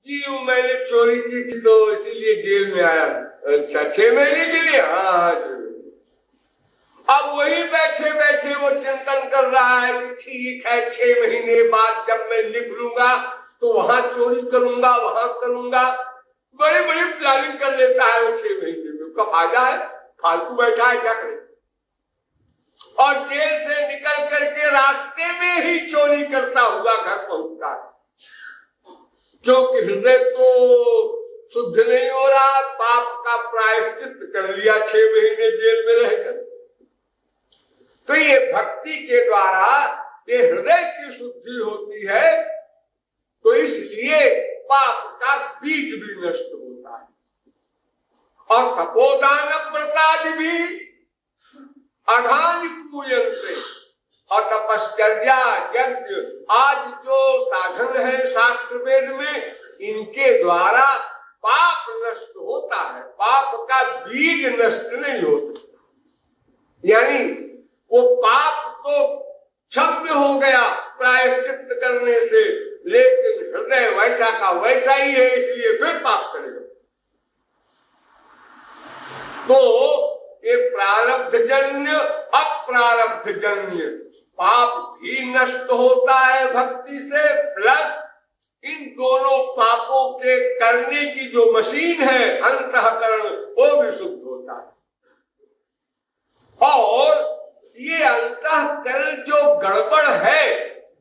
जी मैंने चोरी की थी तो इसीलिए जेल में आया। अच्छा 6 महीने के लिए? हाँ 6 महीने। अब वही बैठे बैठे वो चिंतन कर रहा है कि ठीक है 6 महीने बाद जब मैं लिख लूंगा तो वहां चोरी करूंगा, वहां करूंगा, बड़ी बड़ी प्लानिंग कर लेता है वो 6 महीने में। उसका फायदा है, फालतू बैठा है, क्या करे। और जेल से निकल करके रास्ते में ही चोरी करता हुआ घर पहुंचता है, क्योंकि हृदय तो शुद्ध नहीं हो रहा, पाप का प्रायश्चित कर लिया 6 महीने जेल में रहकर। तो ये भक्ति के द्वारा ये हृदय की शुद्धि होती है, तो इसलिए पाप का बीज भी नष्ट होता है। और तपोदान व्रतादि भी अघानि पूजन्ते, और तपश्चर्या यज्ञ आज जो साधन है शास्त्र वेद में, इनके द्वारा पाप नष्ट होता है, पाप का बीज नष्ट नहीं होता। यानी वो पाप तो क्षम्य हो गया प्रायश्चित करने से, लेकिन हृदय वैसा का वैसा ही है, इसलिए फिर पाप करेगा। तो ये प्रारब्ध जन्य अप्रारब्ध जन्य पाप भी नष्ट होता है भक्ति से, प्लस इन दोनों पापों के करने की जो मशीन है अंतःकरण, वो भी शुद्ध होता है। और ये अंतःकरण जो गड़बड़ है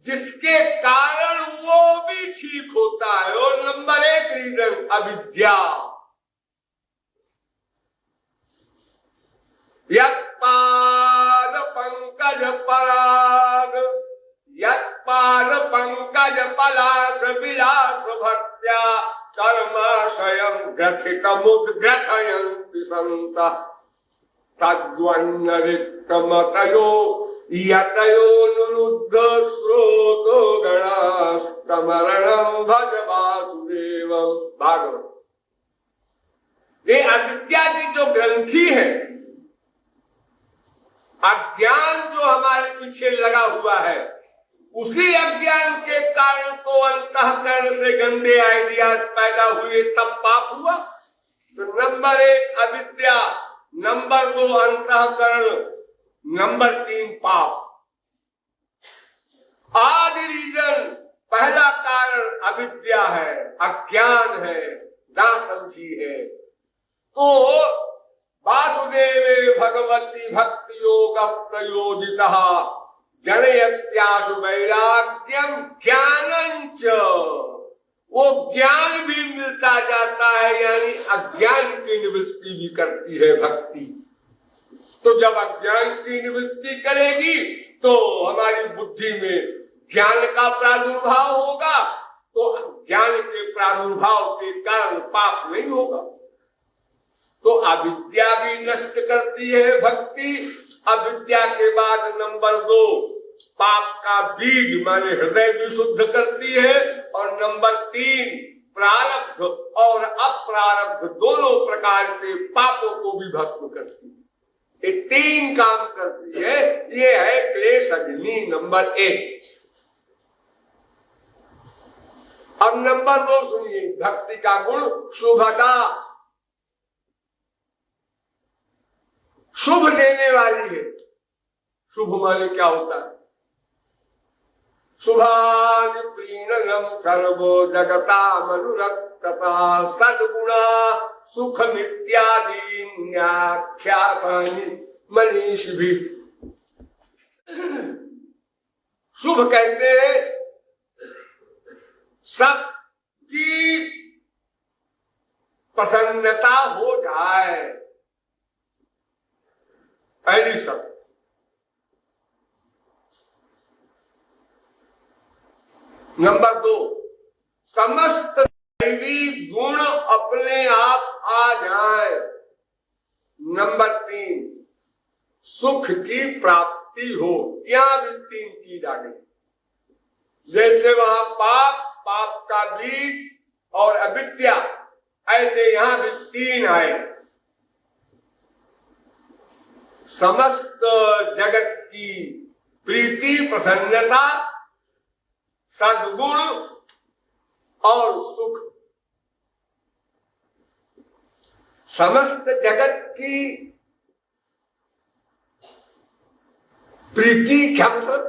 जिसके कारण वो भी ठीक होता है, और नंबर 1 रीजन अविद्या। यत्पाद पंकज पराग, यत्पाद पंकज पलाश विलास भक्त्या कर्माशयं ग्रथितमुद्ग्रथयन्ति सन्तः तद्वन्नरिक्तमतयो यतयो निरुद्ध स्रोतो गणास्तमरणं भज वासुदेवं। भागवत। ये अविद्या की जो ग्रंथि है, अज्ञान जो हमारे पीछे लगा हुआ है, उसी अज्ञान के कारण तो अंतःकरण से गंदे आइडियाज पैदा हुए, तब पाप हुआ। तो नंबर 1 अविद्या, नंबर 2 अंतःकरण, नंबर 3 पाप। आदि रीजन, पहला कारण अविद्या है, अज्ञान है, नासमझी है। तो वासुदेवे भगवती भक्ति योग प्रयोजितः जनयत्याशु वैराग्यम ज्ञानंच, वो ज्ञान भी मिलता जाता है, यानी अज्ञान की निवृत्ति भी करती है भक्ति। तो जब अज्ञान की निवृत्ति करेगी तो हमारी बुद्धि में ज्ञान का प्रादुर्भाव होगा, तो ज्ञान के प्रादुर्भाव के कारण पाप नहीं होगा। तो अविद्या भी नष्ट करती है भक्ति। अविद्या के बाद नंबर 2 पाप का बीज माने हृदय भी शुद्ध करती है, और नंबर 3 प्रारब्ध और अप्रारब्ध दोनों प्रकार के पापों को भी भस्म करती है। ये 3 काम करती है। ये है क्लेश अग्नि नंबर 1। अब नंबर 2 सुनिए, भक्ति का गुण शुभता, शुभ देने वाली है। शुभ माने क्या होता है? शुभानि प्रीणनम सर्वो जगता मनुरक्तता सद्गुणा सुखमित्यादीन्याख्यातानि मनीषिभिः। शुभ कहते हैं सबकी प्रसन्नता हो जाए, पहली शब्द। नंबर 2 समस्त दैवी गुण अपने आप आ जाए। नंबर 3 सुख की प्राप्ति हो। यहां भी 3 चीज आ गई। जैसे वहां पाप का बीज और अविद्या, ऐसे यहां भी 3 आए। समस्त जगत की प्रीति, प्रसन्नता, सद्गुण और सुख, समस्त जगत की प्रीति क्या मतलब?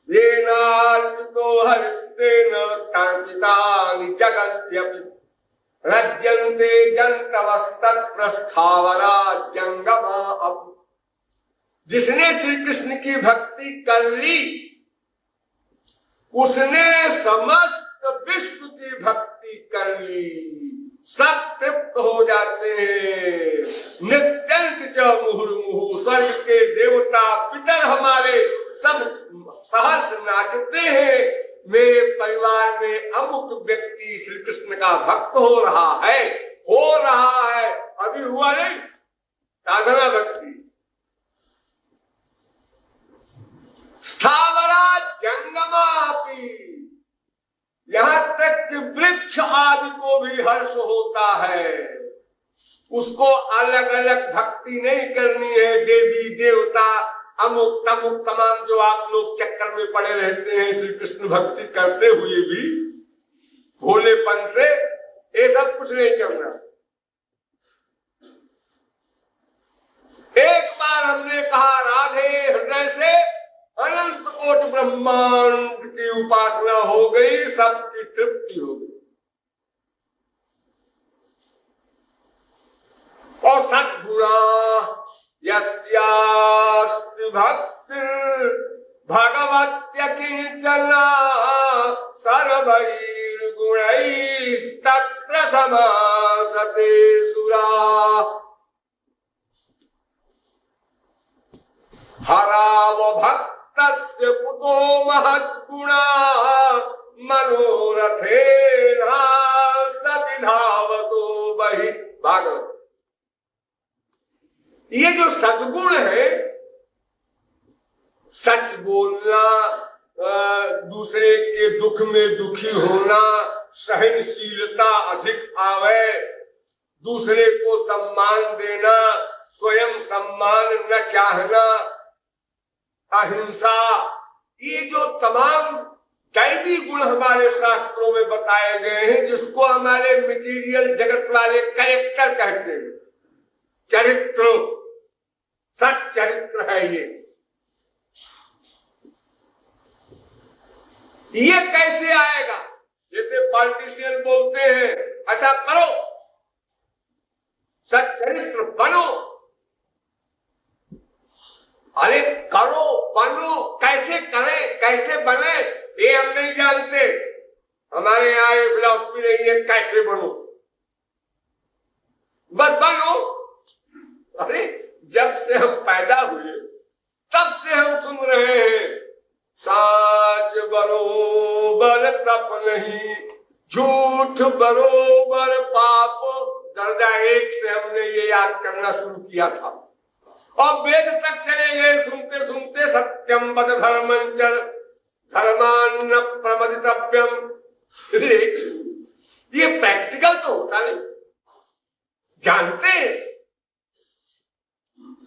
ये नार्चितो हरिस्तेन तर्पितानि जगन्त्यपि रज्यन्ते जन्तवस्तत्र स्थावरा जंगमा अपि। जिसने श्री कृष्ण की भक्ति कर ली उसने समस्त विश्व की भक्ति कर ली, सब तृप्त हो जाते हैं। नित्यंत च मुहुर्मुहु, स्वर्ग के देवता पितर हमारे सब सहर्ष नाचते हैं। मेरे परिवार में अमुक व्यक्ति श्री कृष्ण का भक्त हो रहा है, अभी हुआ नहीं, साधना भक्ति। स्थावरा जंगमापि, यहां तक कि वृक्ष आदि को भी हर्ष होता है। उसको अलग अलग भक्ति नहीं करनी है, देवी देवता अमुक तमुक तमाम जो आप लोग चक्कर में पड़े रहते हैं श्री कृष्ण भक्ति करते हुए भी भोलेपन से, ये सब कुछ नहीं करना। एक बार हमने कहा राधे हृदय से अनंत कोटि ब्रह्मांड की उपासना हो गई, सबकी तृप्ति हो गई। और सद्गुणा यस्यास्ति भक्तिर् भगवत्य किंचना सर्वैर्गुणैस्तत्र समासते सुरा। हराव भक्तस्य कुतो महद्गुणा मनोरथेना सविधावतो बहि। भागवत। ये जो सद्गुण है, सच बोलना, दूसरे के दुख में दुखी होना, सहनशीलता अधिक आवे, दूसरे को सम्मान देना, स्वयं सम्मान न चाहना, अहिंसा, ये जो तमाम दैवी गुण हमारे शास्त्रों में बताए गए हैं, जिसको हमारे मटेरियल जगत वाले कैरेक्टर कहते हैं, चरित्र, सच चरित्र है ये कैसे आएगा? जैसे पॉलिटिशियन बोलते हैं ऐसा करो, सच चरित्र बनो। अरे करो बनो, कैसे करें कैसे बने ये हम नहीं जानते। हमारे यहाँ ये फिलॉसफी नहीं है कैसे बनो, बस बनो। अरे जब से हम पैदा हुए तब से हम सुन रहे हैं साच बरोबर तप नहीं, झूठ बरोबर पाप। दर्जा 1 से हमने ये याद करना शुरू किया था और वेद तक चले गए सुनते सुनते। सत्यम पद धर्मंचर धर्मान्न प्रमदितव्यम। ये प्रैक्टिकल तो होता नहीं, जानते हैं,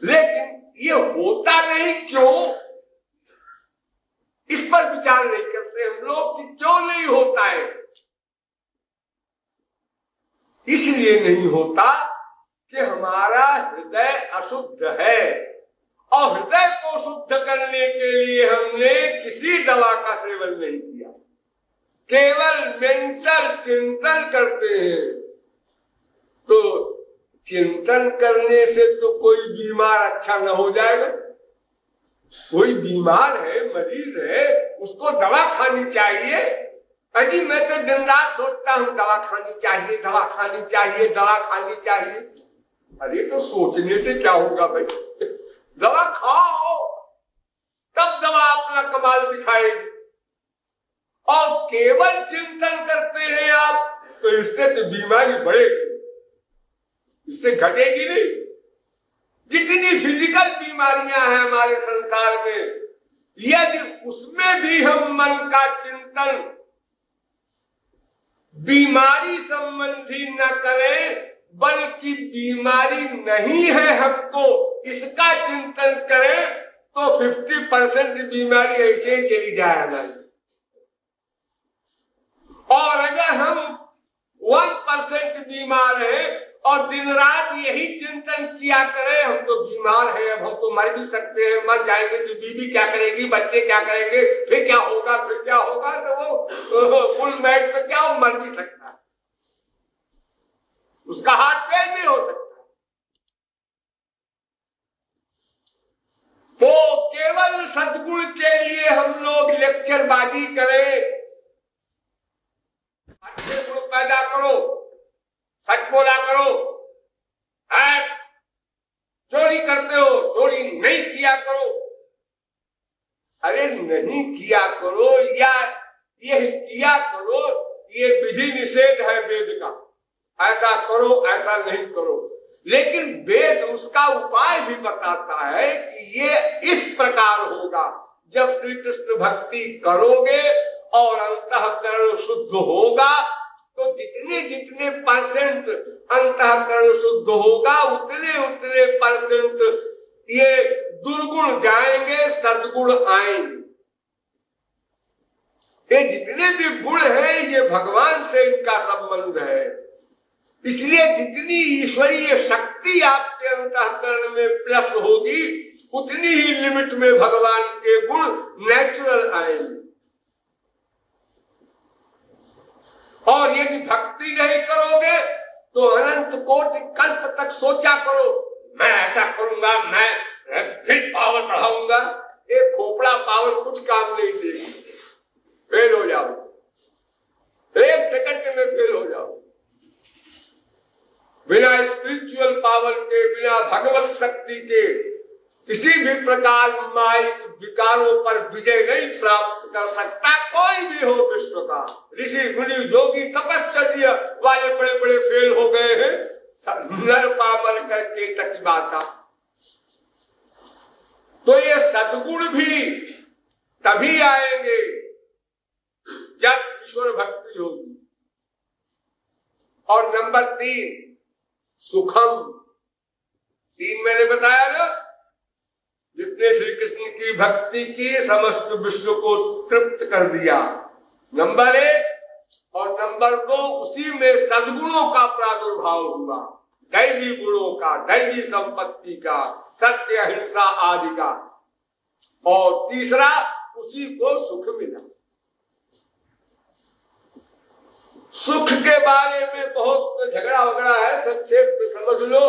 लेकिन ये होता नहीं क्यों, इस पर विचार नहीं करते हम लोग कि क्यों नहीं होता है। इसलिए नहीं होता कि हमारा हृदय अशुद्ध है और हृदय को शुद्ध करने के लिए हमने किसी दवा का सेवन नहीं किया, केवल मेंटल चिंतन करते हैं। तो चिंतन करने से तो कोई बीमार अच्छा न हो जाएगा। कोई बीमार है, मरीज है, उसको दवा खानी चाहिए। अजी मैं तो दिन रात सोचता हूँ दवा खानी चाहिए, दवा खानी चाहिए, दवा खानी चाहिए। अरे तो सोचने से क्या होगा भाई, दवा खाओ तब दवा अपना कमाल दिखाएगी। और केवल चिंतन करते हैं आप तो इससे तो बीमारी बढ़ेगी, इससे घटेगी नहीं। जितनी फिजिकल बीमारियां हैं हमारे संसार में, यदि उसमें भी हम मन का चिंतन बीमारी संबंधी न करें, बल्कि बीमारी नहीं है हमको इसका चिंतन करें, तो 50% बीमारी ऐसे ही चली जाए हमारी। और अगर हम 1% बीमार हैं और दिन रात यही चिंतन किया करें, हम तो बीमार हैं, अब हम तो मर भी सकते हैं, मर जाएंगे तो बीवी क्या करेगी, बच्चे क्या करेंगे, फिर क्या होगा, फिर क्या होगा, तो वो फुल मैट तो क्या, वो मर भी सकता है, उसका हाथ पैर भी हो सकता है। तो केवल सद्गुण के लिए हम लोग लेक्चरबाजी करें, अच्छे गुण पैदा करो, सच बोला करो, चोरी करते हो, चोरी नहीं किया करो, अरे नहीं किया करो या यह किया करो, ये विधि निषेध है वेद का, ऐसा करो ऐसा नहीं करो, लेकिन वेद उसका उपाय भी बताता है कि ये इस प्रकार होगा, जब श्री कृष्ण भक्ति करोगे और अंतःकरण शुद्ध होगा तो जितने जितने परसेंट अंतःकरण शुद्ध होगा उतने उतने परसेंट ये दुर्गुण जाएंगे, सद्गुण आएंगे। ये जितने भी गुण हैं ये भगवान से इनका संबंध है, इसलिए जितनी ईश्वरीय शक्ति आपके अंतःकरण में प्लस होगी उतनी ही लिमिट में भगवान के गुण नेचुरल आएंगे। और यदि भक्ति नहीं करोगे तो अनंत कोटि कल्प तक सोचा करो, मैं ऐसा करूंगा, मैं फिर पावर बढ़ाऊंगा, एक खोपड़ा पावर कुछ काम नहीं देगी, फेल हो जाओ, एक सेकंड में फेल हो जाओ। बिना स्पिरिचुअल पावर के, बिना भगवत शक्ति के किसी भी प्रकार माइक विकारों पर विजय नहीं प्राप्त कर सकता कोई भी हो विश्व का। ऋषि मुनि योगी तपश्चर्या वाले बड़े बड़े फेल हो गए हैं, नर पामर करके तक बात। तो ये सद्गुण भी तभी आएंगे जब ईश्वर भक्ति होगी। और नंबर 3 सुखम, 3 मैंने बताया ना, जिसने श्री कृष्ण की भक्ति की समस्त विश्व को तृप्त कर दिया, नंबर 1। और नंबर 2 उसी में सद्गुणों का प्रादुर्भाव हुआ, दैवी गुणों का, दैवी संपत्ति का, सत्य अहिंसा आदि का। और तीसरा उसी को सुख मिला। सुख के बारे में बहुत झगड़ा वगड़ा है, संक्षेप में समझ लो।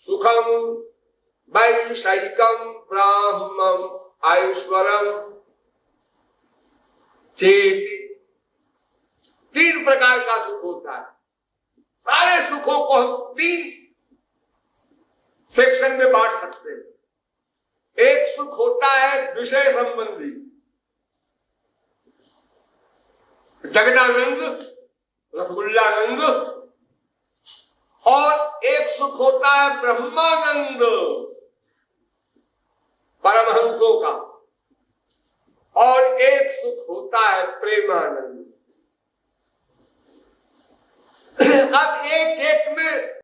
सुखम वैषयिकम ब्राह्मम ऐश्वरम चेति, 3 प्रकार का सुख होता है। सारे सुखों को हम 3 सेक्शन में बांट सकते हैं। एक सुख होता है विषय संबंधी, जगदानंद, रसगुल्लानंद, और एक सुख होता है ब्रह्मानंद, परमहंसों का, और एक सुख होता है प्रेमानंद। अब एक एक में